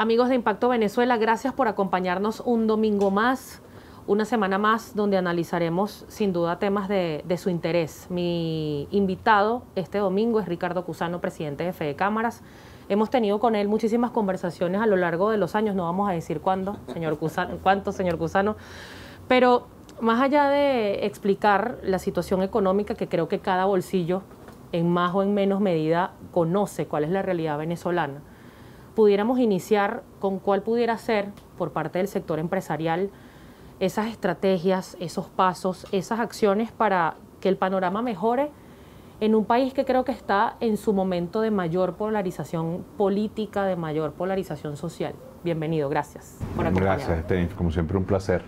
Amigos de Impacto Venezuela, gracias por acompañarnos un domingo más, una semana más, donde analizaremos sin duda temas de su interés. Mi invitado este domingo es Ricardo Cusano, presidente de Fede Cámaras. Hemos tenido con él muchísimas conversaciones a lo largo de los años, no vamos a decir cuánto, señor Cusano, pero más allá de explicar la situación económica, que creo que cada bolsillo, en más o en menos medida, conoce cuál es la realidad venezolana, pudiéramos iniciar con cuál pudiera ser, por parte del sector empresarial, esas estrategias, esos pasos, esas acciones para que el panorama mejore en un país que creo que está en su momento de mayor polarización política, de mayor polarización social. Bienvenido, gracias por acompañarnos. Gracias, Tenif, como siempre un placer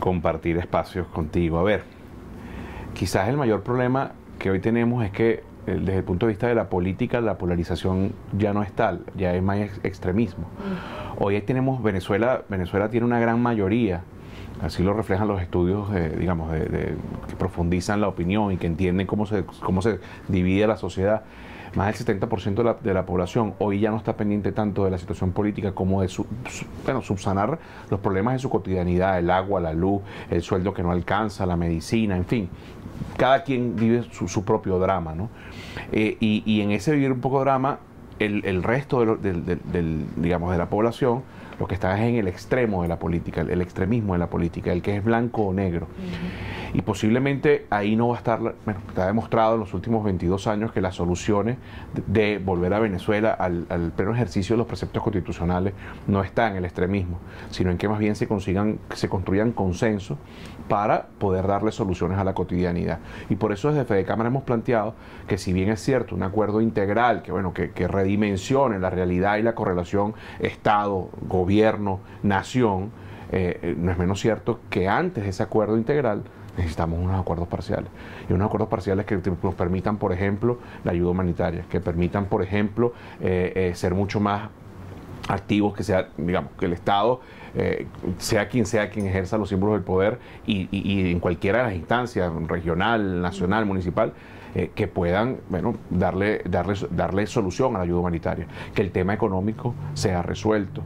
compartir espacios contigo. A ver, quizás el mayor problema que hoy tenemos es que desde el punto de vista de la política, la polarización ya no es tal, ya es más extremismo. Hoy tenemos Venezuela tiene una gran mayoría, así lo reflejan los estudios, digamos, que profundizan la opinión y que entienden cómo se divide la sociedad. Más del 70% de la población hoy ya no está pendiente tanto de la situación política como de subsanar los problemas de su cotidianidad, el agua, la luz, el sueldo que no alcanza, la medicina, en fin. Cada quien vive su propio drama, ¿no? Y en ese vivir un poco drama, el resto digamos, de la población, lo que está es en el extremo de la política, el extremismo de la política, el que es blanco o negro. Y posiblemente ahí no va a estar, bueno, está demostrado en los últimos 22 años que las soluciones de volver a Venezuela al pleno ejercicio de los preceptos constitucionales no están en el extremismo, sino en que más bien se construyan consensos para poder darle soluciones a la cotidianidad. Y por eso desde Fede Cámara hemos planteado que, si bien es cierto, un acuerdo integral que redimensione la realidad y la correlación Estado, gobierno, nación, no es menos cierto que antes de ese acuerdo integral necesitamos unos acuerdos parciales. Y unos acuerdos parciales que nos permitan, por ejemplo, la ayuda humanitaria, que permitan, por ejemplo, ser mucho más activos, que sea, digamos, que el Estado sea quien ejerza los símbolos del poder y en cualquiera de las instancias, regional, nacional, municipal, que puedan, bueno, darle solución a la ayuda humanitaria, que el tema económico sea resuelto.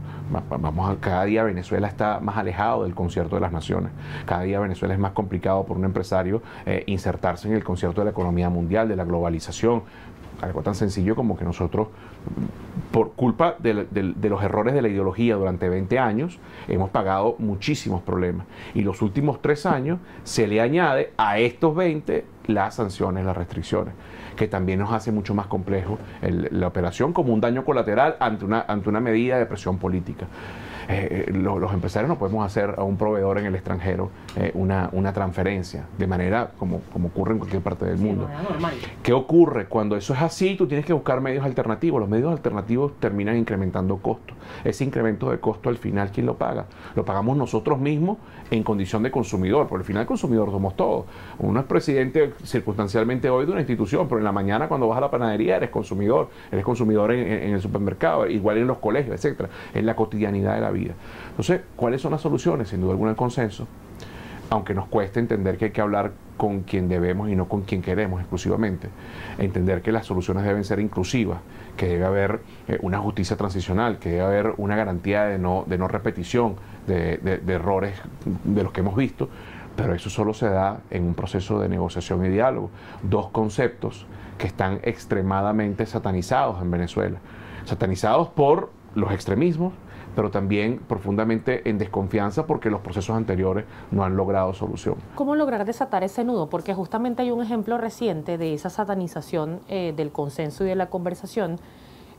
Cada día Venezuela está más alejado del concierto de las naciones. Cada día Venezuela es más complicado por un empresario insertarse en el concierto de la economía mundial, de la globalización. Algo tan sencillo como que nosotros, por culpa de los errores de la ideología durante 20 años, hemos pagado muchísimos problemas. Y los últimos 3 años se le añade a estos 20 las sanciones, las restricciones, que también nos hace mucho más complejo la operación como un daño colateral ante una medida de presión política. Los empresarios no podemos hacer a un proveedor en el extranjero una transferencia de manera como ocurre en cualquier parte del mundo. ¿Qué ocurre? Cuando eso es así, tú tienes que buscar medios alternativos. Los medios alternativos terminan incrementando costos. Ese incremento de costo, al final, ¿quién lo paga? Lo pagamos nosotros mismos en condición de consumidor, porque al final el consumidor somos todos. Uno es presidente circunstancialmente hoy de una institución, pero en la mañana, cuando vas a la panadería, eres consumidor en el supermercado, igual en los colegios, etcétera, en la cotidianidad de la vida. Entonces, ¿cuáles son las soluciones? Sin duda alguna, el consenso, aunque nos cueste entender que hay que hablar con quien debemos y no con quien queremos exclusivamente. Entender que las soluciones deben ser inclusivas, que debe haber una justicia transicional, que debe haber una garantía de no repetición de errores de los que hemos visto, pero eso solo se da en un proceso de negociación y diálogo. Dos conceptos que están extremadamente satanizados en Venezuela. Satanizados por los extremismos, pero también profundamente en desconfianza porque los procesos anteriores no han logrado solución. ¿Cómo lograr desatar ese nudo? Porque justamente hay un ejemplo reciente de esa satanización del consenso y de la conversación.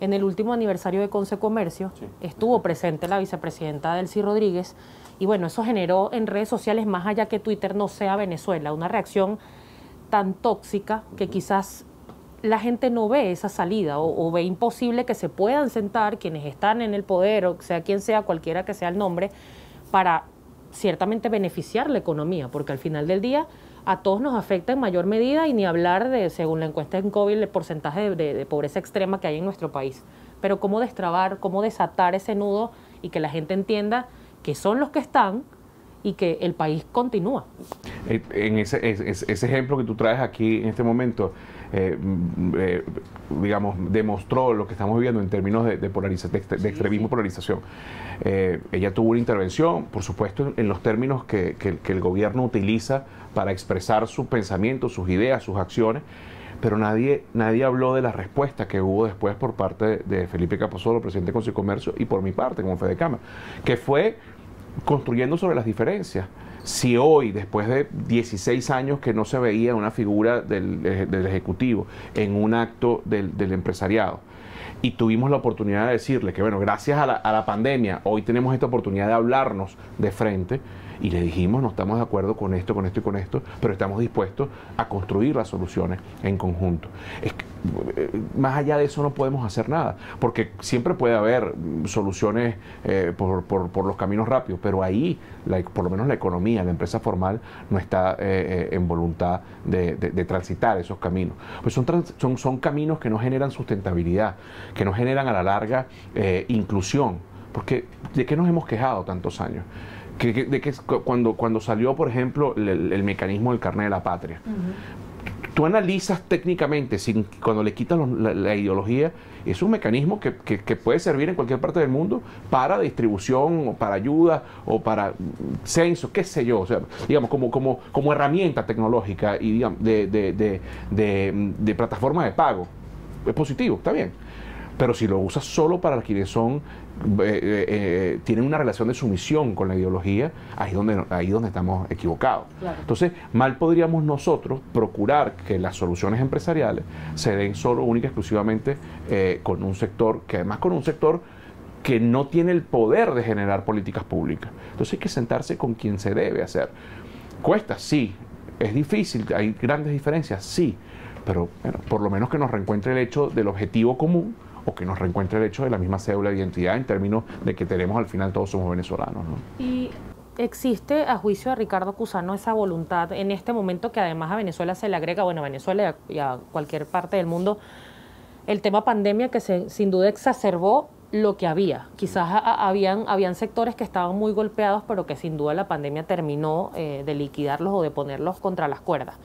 En el último aniversario de Concecomercio, sí, estuvo presente la vicepresidenta Delcy Rodríguez, y bueno, eso generó en redes sociales, más allá que Twitter no sea Venezuela, una reacción tan tóxica que quizás la gente no ve esa salida o ve imposible que se puedan sentar quienes están en el poder, o sea quien sea, cualquiera que sea el nombre, para ciertamente beneficiar la economía, porque al final del día a todos nos afecta en mayor medida, y ni hablar de, según la encuesta en COVID, el porcentaje de pobreza extrema que hay en nuestro país. Pero cómo destrabar, cómo desatar ese nudo y que la gente entienda que son los que están y que el país continúa. En ese ejemplo que tú traes aquí en este momento, digamos, demostró lo que estamos viviendo en términos de extremismo y polarización. Ella tuvo una intervención, por supuesto, en los términos que el gobierno utiliza para expresar sus pensamientos, sus ideas, sus acciones, pero nadie habló de la respuesta que hubo después por parte de Felipe Capozolo, presidente de Consejo de Comercio, y por mi parte, como Fedecámara, que fue construyendo sobre las diferencias. Si hoy, después de 16 años que no se veía una figura del Ejecutivo en un acto del empresariado, y tuvimos la oportunidad de decirle que, bueno, gracias a la pandemia, hoy tenemos esta oportunidad de hablarnos de frente, y le dijimos, no estamos de acuerdo con esto, con esto y con esto, pero estamos dispuestos a construir las soluciones en conjunto. Más allá de eso no podemos hacer nada, porque siempre puede haber soluciones por los caminos rápidos, pero ahí, por lo menos la economía, la empresa formal, no está en voluntad de transitar esos caminos. Pues son caminos que no generan sustentabilidad, que no generan a la larga inclusión, porque ¿de qué nos hemos quejado tantos años? De que cuando salió, por ejemplo, el mecanismo del carnet de la patria, tú analizas técnicamente, cuando le quitas la ideología, es un mecanismo que puede servir en cualquier parte del mundo para distribución, o para ayuda, o para censo, qué sé yo, o sea, digamos, como herramienta tecnológica y digamos, de plataforma de pago. Es positivo, está bien. Pero si lo usas solo para quienes tienen una relación de sumisión con la ideología, ahí es donde estamos equivocados. Claro. Entonces, mal podríamos nosotros procurar que las soluciones empresariales se den solo, única y exclusivamente con un sector, que además con un sector que no tiene el poder de generar políticas públicas. Entonces hay que sentarse con quien se debe hacer. Cuesta, sí. Es difícil, hay grandes diferencias, sí. Pero bueno, por lo menos que nos reencuentre el hecho del objetivo común, o que nos reencuentre el hecho de la misma cédula de identidad, en términos de que tenemos al final todos somos venezolanos, ¿no? Y existe, a juicio de Ricardo Cusano, esa voluntad en este momento, que además a Venezuela se le agrega, bueno, a Venezuela y a cualquier parte del mundo, el tema pandemia, que sin duda exacerbó lo que había. Quizás habían sectores que estaban muy golpeados, pero que sin duda la pandemia terminó de liquidarlos o de ponerlos contra las cuerdas.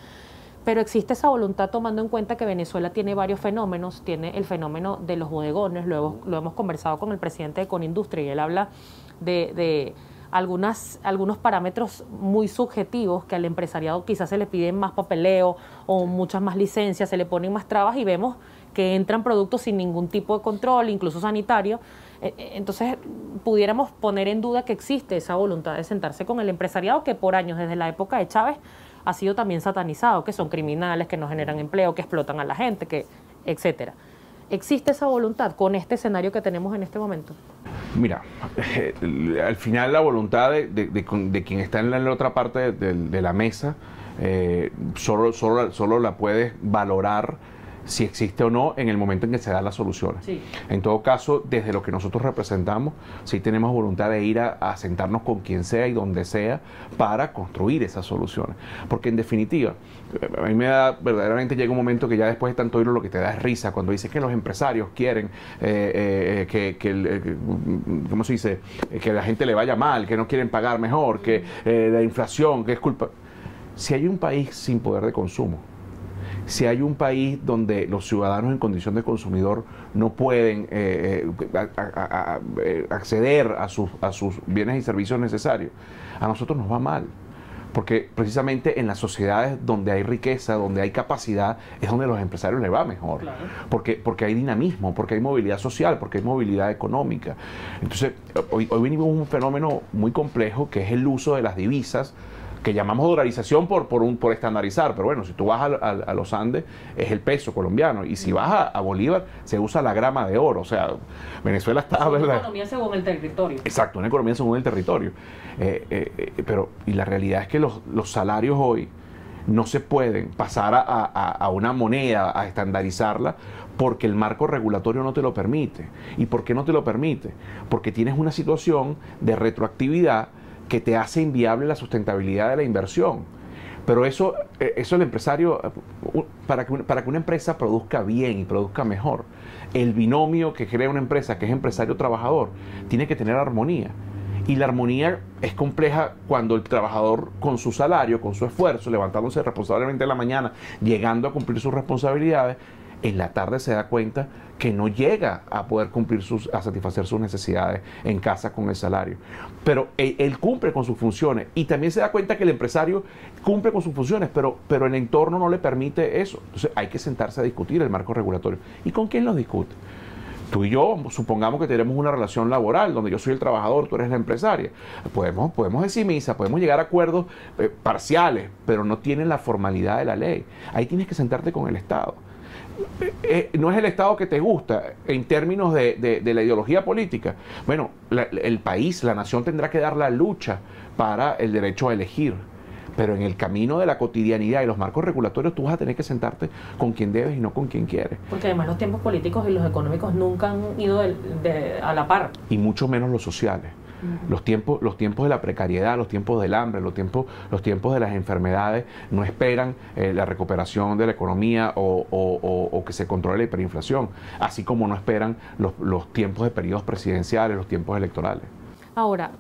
Pero existe esa voluntad, tomando en cuenta que Venezuela tiene varios fenómenos. Tiene el fenómeno de los bodegones, lo hemos conversado con el presidente de Conindustria, y él habla de algunos parámetros muy subjetivos, que al empresariado quizás se le piden más papeleo o muchas más licencias, se le ponen más trabas, y vemos que entran productos sin ningún tipo de control, incluso sanitario. Entonces, pudiéramos poner en duda que existe esa voluntad de sentarse con el empresariado, que por años, desde la época de Chávez, ha sido también satanizado, que son criminales, que no generan empleo, que explotan a la gente, etcétera. ¿Existe esa voluntad con este escenario que tenemos en este momento? Mira, al final la voluntad de quien está en la otra parte de la mesa solo la puedes valorar si existe o no en el momento en que se dan las soluciones. Sí. En todo caso, desde lo que nosotros representamos, sí tenemos voluntad de ir a sentarnos con quien sea y donde sea para construir esas soluciones. Porque en definitiva, a mí verdaderamente llega un momento que ya después de tanto oírlo, lo que te da es risa cuando dices que los empresarios quieren ¿cómo se dice? Que la gente le vaya mal, que no quieren pagar mejor, que la inflación, que es culpa. Si hay un país sin poder de consumo, si hay un país donde los ciudadanos en condición de consumidor no pueden acceder a sus bienes y servicios necesarios, a nosotros nos va mal. Porque precisamente en las sociedades donde hay riqueza, donde hay capacidad, es donde a los empresarios les va mejor. Claro. Porque hay dinamismo, porque hay movilidad social, porque hay movilidad económica. Entonces, hoy venimos un fenómeno muy complejo, que es el uso de las divisas, que llamamos dolarización por estandarizar, pero bueno, si tú vas a los Andes, es el peso colombiano, y si vas a Bolívar, se usa la grama de oro. O sea, Venezuela está... Es una economía según el territorio. Exacto, una economía según el territorio. Y la realidad es que los salarios hoy no se pueden pasar a una moneda, a estandarizarla, porque el marco regulatorio no te lo permite. ¿Y por qué no te lo permite? Porque tienes una situación de retroactividad que te hace inviable la sustentabilidad de la inversión. Pero eso el empresario, para que una empresa produzca bien y produzca mejor, el binomio que crea una empresa, que es empresario-trabajador, tiene que tener armonía. Y la armonía es compleja cuando el trabajador, con su salario, con su esfuerzo, levantándose responsablemente en la mañana, llegando a cumplir sus responsabilidades, en la tarde se da cuenta que no llega a poder a satisfacer sus necesidades en casa con el salario. Pero él cumple con sus funciones, y también se da cuenta que el empresario cumple con sus funciones, pero el entorno no le permite eso. Entonces hay que sentarse a discutir el marco regulatorio. ¿Y con quién los discute? Tú y yo, supongamos que tenemos una relación laboral donde yo soy el trabajador, tú eres la empresaria. Podemos decir misa, podemos llegar a acuerdos parciales, pero no tienen la formalidad de la ley. Ahí tienes que sentarte con el Estado. No es el Estado que te gusta en términos de la ideología política. Bueno, el país, la nación tendrá que dar la lucha para el derecho a elegir. Pero en el camino de la cotidianidad y los marcos regulatorios tú vas a tener que sentarte con quien debes y no con quien quieres. Porque además los tiempos políticos y los económicos nunca han ido a la par. Y mucho menos los sociales. Los tiempos de la precariedad, los tiempos del hambre, los tiempos de las enfermedades no esperan la recuperación de la economía o que se controle la hiperinflación, así como no esperan los tiempos de periodos presidenciales, los tiempos electorales. Ahora,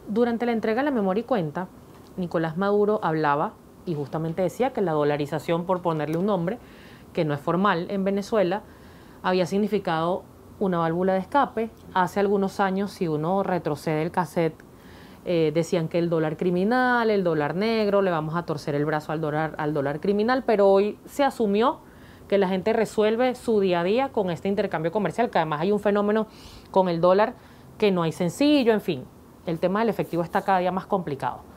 durante la entrega de la memoria y cuenta, Nicolás Maduro hablaba y justamente decía que la dolarización, por ponerle un nombre, que no es formal en Venezuela, había significado una válvula de escape. Hace algunos años, si uno retrocede el cassette, decían que el dólar criminal, el dólar negro, le vamos a torcer el brazo al dólar criminal, pero hoy se asumió que la gente resuelve su día a día con este intercambio comercial, que además hay un fenómeno con el dólar que no hay sencillo, en fin, el tema del efectivo está cada día más complicado.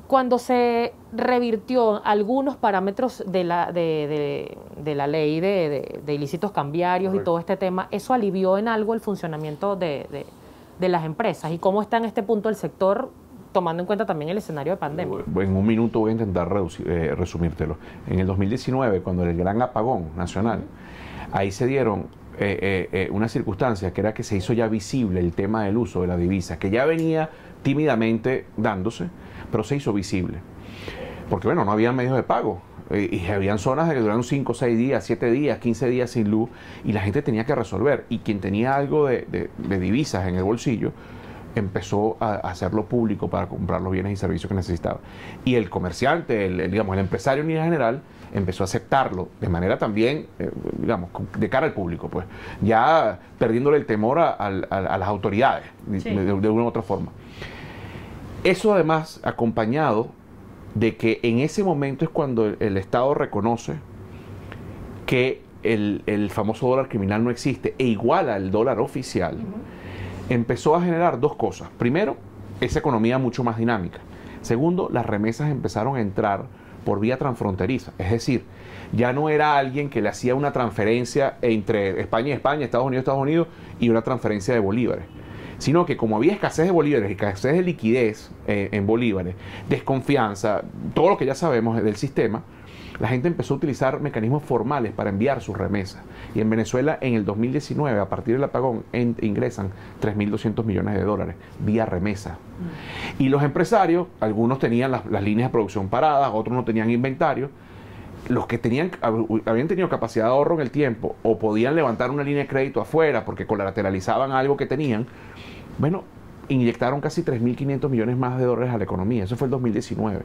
Cuando se revirtió algunos parámetros de la ley de ilícitos cambiarios y todo este tema, ¿eso alivió en algo el funcionamiento de las empresas? ¿Y cómo está en este punto el sector, tomando en cuenta también el escenario de pandemia? En un minuto voy a intentar resumírtelo. En el 2019, cuando el gran apagón nacional, ahí se dieron una circunstancia que era que se hizo ya visible el tema del uso de la divisa, que ya venía tímidamente dándose, pero se hizo visible. Porque bueno, no había medios de pago. Y habían zonas que duraron 5, 6 días, 7 días, 15 días sin luz, y la gente tenía que resolver. Y quien tenía algo de divisas en el bolsillo, empezó a hacerlo público para comprar los bienes y servicios que necesitaba. Y el comerciante, el empresario en general, empezó a aceptarlo de manera también, de cara al público, pues, ya perdiéndole el temor a las autoridades, sí, de una u otra forma. Eso además acompañado de que en ese momento es cuando el Estado reconoce que el famoso dólar criminal no existe e iguala al dólar oficial, empezó a generar dos cosas. Primero, esa economía mucho más dinámica. Segundo, las remesas empezaron a entrar por vía transfronteriza. Es decir, ya no era alguien que le hacía una transferencia entre España y España, Estados Unidos y una transferencia de bolívares, sino que como había escasez de bolívares, escasez de liquidez en bolívares, desconfianza, todo lo que ya sabemos del sistema, la gente empezó a utilizar mecanismos formales para enviar sus remesas. Y en Venezuela, en el 2019, a partir del apagón, ingresan 3.200 millones de dólares vía remesa. Y los empresarios, algunos tenían las líneas de producción paradas, otros no tenían inventario. Los que habían tenido capacidad de ahorro en el tiempo o podían levantar una línea de crédito afuera porque colateralizaban algo que tenían, bueno, inyectaron casi 3.500 millones más de dólares a la economía. Eso fue el 2019.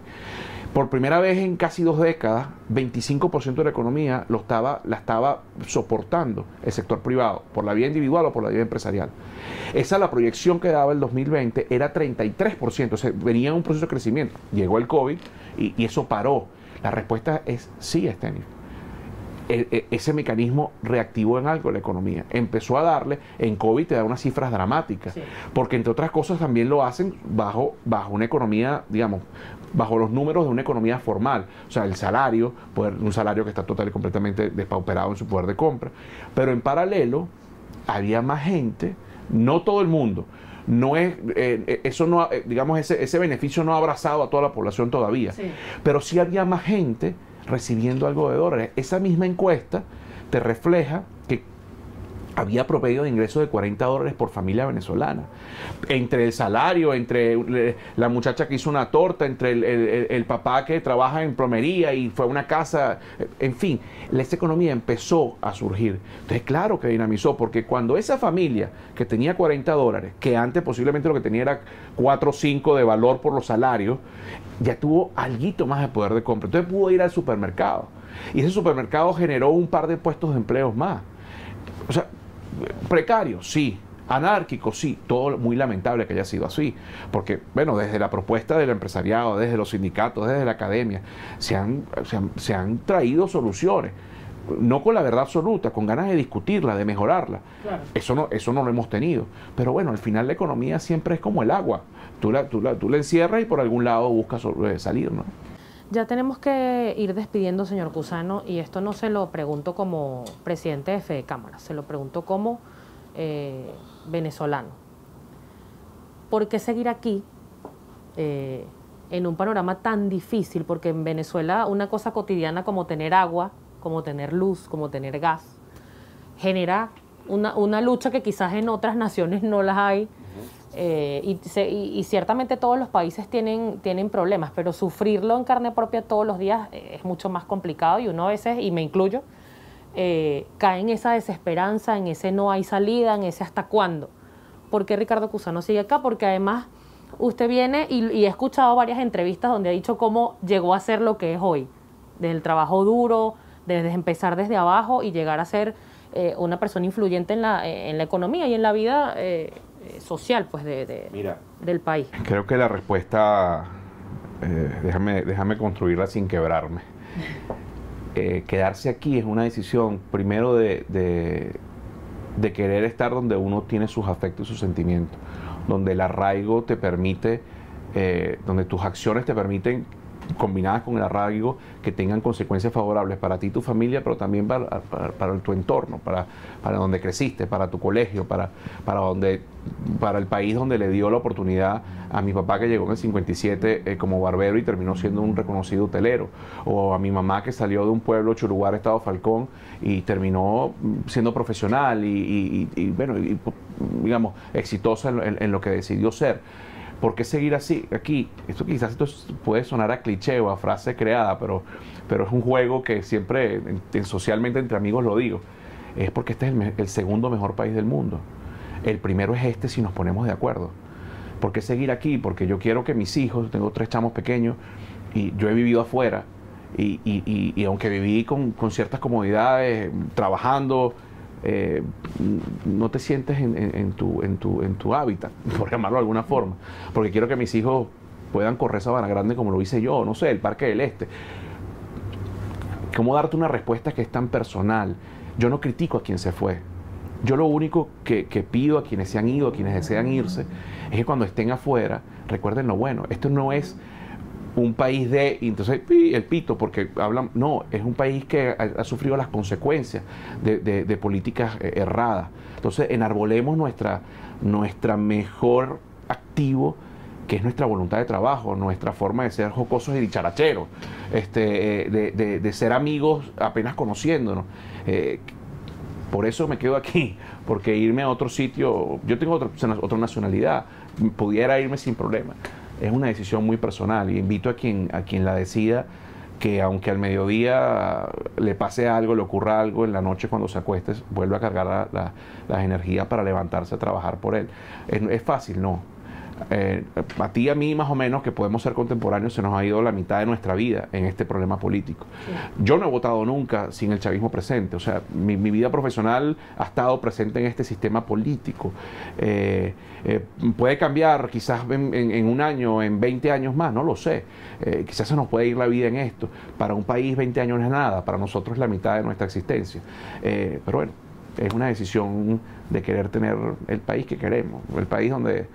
Por primera vez en casi 2 décadas, 25% de la economía la estaba soportando el sector privado, por la vía individual o por la vía empresarial. Esa, la proyección que daba el 2020 era 33%, o sea, venía en un proceso de crecimiento. Llegó el COVID y eso paró. La respuesta es sí, Stenio. Ese mecanismo reactivó en algo la economía. Empezó a darle, en COVID te da unas cifras dramáticas, sí, porque entre otras cosas también lo hacen bajo una economía, digamos, bajo los números de una economía formal. O sea, el salario, un salario que está total y completamente despauperado en su poder de compra. Pero en paralelo, había más gente, no todo el mundo. No es, eso no, digamos, ese beneficio no ha abrazado a toda la población todavía, sí, pero sí había más gente recibiendo algo de dólares. Esa misma encuesta te refleja que había promedio de ingresos de $40 por familia venezolana. Entre el salario, entre la muchacha que hizo una torta, entre el papá que trabaja en plomería y fue a una casa, en fin, esa economía empezó a surgir. Entonces, claro que dinamizó, porque cuando esa familia que tenía $40, que antes posiblemente lo que tenía era 4 o 5 de valor por los salarios, ya tuvo alguito más de poder de compra. Entonces pudo ir al supermercado. Y ese supermercado generó un par de puestos de empleos más. O sea, precario, sí. Anárquico, sí. Todo muy lamentable que haya sido así. Porque, bueno, desde la propuesta del empresariado, desde los sindicatos, desde la academia, se han traído soluciones. No con la verdad absoluta, con ganas de discutirla, de mejorarla. Claro. Eso no lo hemos tenido. Pero bueno, al final la economía siempre es como el agua. Tú la encierras y por algún lado buscas salir, ¿no? Ya tenemos que ir despidiendo, señor Cusano, y esto no se lo pregunto como presidente de Fede Cámara, se lo pregunto como venezolano. ¿Por qué seguir aquí en un panorama tan difícil? Porque en Venezuela una cosa cotidiana como tener agua, como tener luz, como tener gas, genera una lucha que quizás en otras naciones no las hay. Y ciertamente todos los países tienen problemas, pero sufrirlo en carne propia todos los días es mucho más complicado, y uno a veces, y me incluyo, cae en esa desesperanza, en ese no hay salida, en ese hasta cuándo. ¿Por qué Ricardo Cusano sigue acá? Porque además usted viene y he escuchado varias entrevistas donde ha dicho cómo llegó a ser lo que es hoy, desde el trabajo duro, desde empezar desde abajo y llegar a ser una persona influyente en la economía y en la vida social, pues, del país. Creo que la respuesta, déjame construirla sin quebrarme. Quedarse aquí es una decisión, primero, de querer estar donde uno tiene sus afectos y sus sentimientos, donde el arraigo te permite, donde tus acciones te permiten, combinadas con el arraigo, que tengan consecuencias favorables para ti y tu familia, pero también para tu entorno, para donde creciste, para tu colegio, para el país donde le dio la oportunidad a mi papá, que llegó en el 57 como barbero y terminó siendo un reconocido hotelero, o a mi mamá, que salió de un pueblo, Churuguara, Estado Falcón, y terminó siendo profesional bueno, digamos, exitosa en lo que decidió ser. ¿Por qué seguir así aquí? Esto puede sonar a cliché o a frase creada, pero es un juego que siempre socialmente entre amigos lo digo. Es porque este es el segundo mejor país del mundo. El primero es este si nos ponemos de acuerdo. ¿Por qué seguir aquí? Porque yo quiero que mis hijos, tengo 3 chamos pequeños y yo he vivido afuera y aunque viví con ciertas comodidades, trabajando, no te sientes en tu hábitat, por llamarlo de alguna forma, porque quiero que mis hijos puedan correr Sabana Grande como lo hice yo, no sé, el Parque del Este. ¿Cómo darte una respuesta que es tan personal? Yo no critico a quien se fue. Yo lo único que pido a quienes se han ido, a quienes desean irse, es que cuando estén afuera recuerden lo bueno. Esto no es un país y entonces el pito, porque hablan, no, es un país que ha sufrido las consecuencias de políticas erradas. Entonces enarbolemos nuestra mejor activo, que es nuestra voluntad de trabajo, nuestra forma de ser jocosos y dicharacheros, de ser amigos apenas conociéndonos. Por eso me quedo aquí, porque irme a otro sitio, yo tengo otra nacionalidad, pudiera irme sin problema. Es una decisión muy personal y invito a quien la decida, que aunque al mediodía le pase algo, le ocurra algo, en la noche cuando se acueste vuelva a cargar las energías para levantarse a trabajar por él. ¿Es fácil? No. A ti y a mí más o menos, que podemos ser contemporáneos, se nos ha ido la mitad de nuestra vida en este problema político. Sí. Yo no he votado nunca sin el chavismo presente, o sea, mi vida profesional ha estado presente en este sistema político. Puede cambiar quizás en un año, en 20 años más, no lo sé. Quizás se nos puede ir la vida en esto. Para un país 20 años no es nada, para nosotros es la mitad de nuestra existencia. Pero bueno, es una decisión de querer tener el país que queremos, el país donde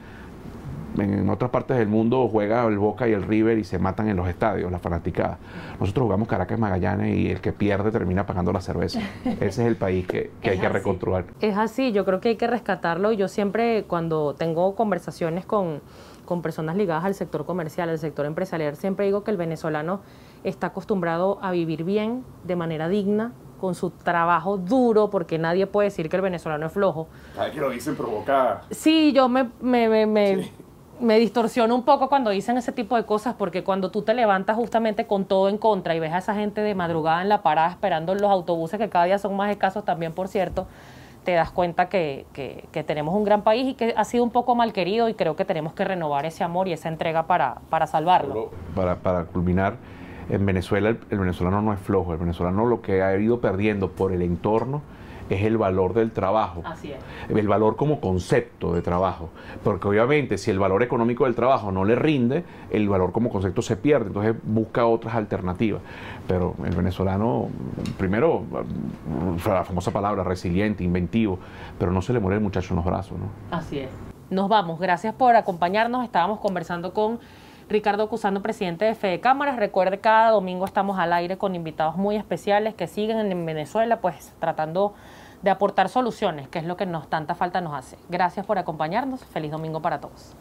en otras partes del mundo juega el Boca y el River y se matan en los estadios, las fanaticadas. Nosotros jugamos Caracas Magallanes y el que pierde termina pagando la cerveza. Ese es el país que hay que reconstruir. Es así, yo creo que hay que rescatarlo. Yo siempre, cuando tengo conversaciones con personas ligadas al sector comercial, al sector empresarial, siempre digo que el venezolano está acostumbrado a vivir bien, de manera digna, con su trabajo duro, porque nadie puede decir que el venezolano es flojo. Cada vez que lo dicen provoca... Sí, yo me distorsiono un poco cuando dicen ese tipo de cosas, porque cuando tú te levantas justamente con todo en contra y ves a esa gente de madrugada en la parada esperando los autobuses, que cada día son más escasos también, por cierto, te das cuenta que tenemos un gran país y que ha sido un poco mal querido, y creo que tenemos que renovar ese amor y esa entrega para salvarlo. Para culminar, en Venezuela el venezolano no es flojo, el venezolano lo que ha ido perdiendo por el entorno es el valor del trabajo. Así es. El valor como concepto de trabajo. Porque obviamente si el valor económico del trabajo no le rinde, el valor como concepto se pierde. Entonces busca otras alternativas. Pero el venezolano, primero, la famosa palabra, resiliente, inventivo, pero no se le muere el muchacho en los brazos, ¿no? Así es. Nos vamos. Gracias por acompañarnos. Estábamos conversando con Ricardo Cusano, presidente de Fede Cámaras. Recuerde, cada domingo estamos al aire con invitados muy especiales que siguen en Venezuela, pues tratando de aportar soluciones, que es lo que tanta falta nos hace. Gracias por acompañarnos. Feliz domingo para todos.